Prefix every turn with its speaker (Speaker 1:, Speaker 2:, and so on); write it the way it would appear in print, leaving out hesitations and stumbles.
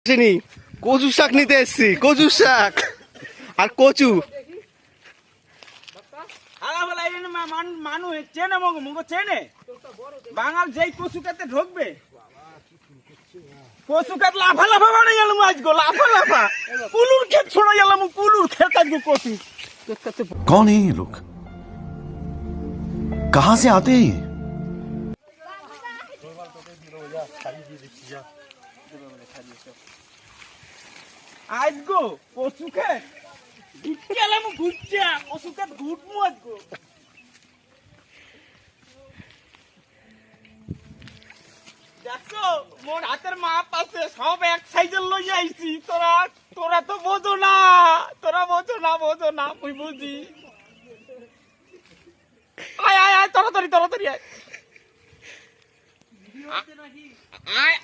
Speaker 1: আসেনি, কচু শাক নিতে এসছি, কচু শাক আর কচু।
Speaker 2: মানুষ চেনে চেনে বাঙাল যেই কচু খেতে ঢুকবে কচু খেত লাফা লাফা বাড়ে গেল আজগো লাফা লাফা কুলুর ক্ষেত ছোড়া গেলাম কুলুর ক্ষেত আজগো কচু।
Speaker 3: कौन है ये लोग? कहां से आते हैं ये?
Speaker 2: আজগো কচু খেত ঘুরতে গেলাম ঘুরছে কচু খেত ঘুরবো আজগো। দেখছো মোর হাতের মাপ আছে সব এক সাইজের লই আইছি। তোরা তোরা তো বোঝো না, তোরা বোঝো না মুই বুঝি। আয় আয় আয় তাড়াতাড়ি তাড়াতাড়ি আয় আয়।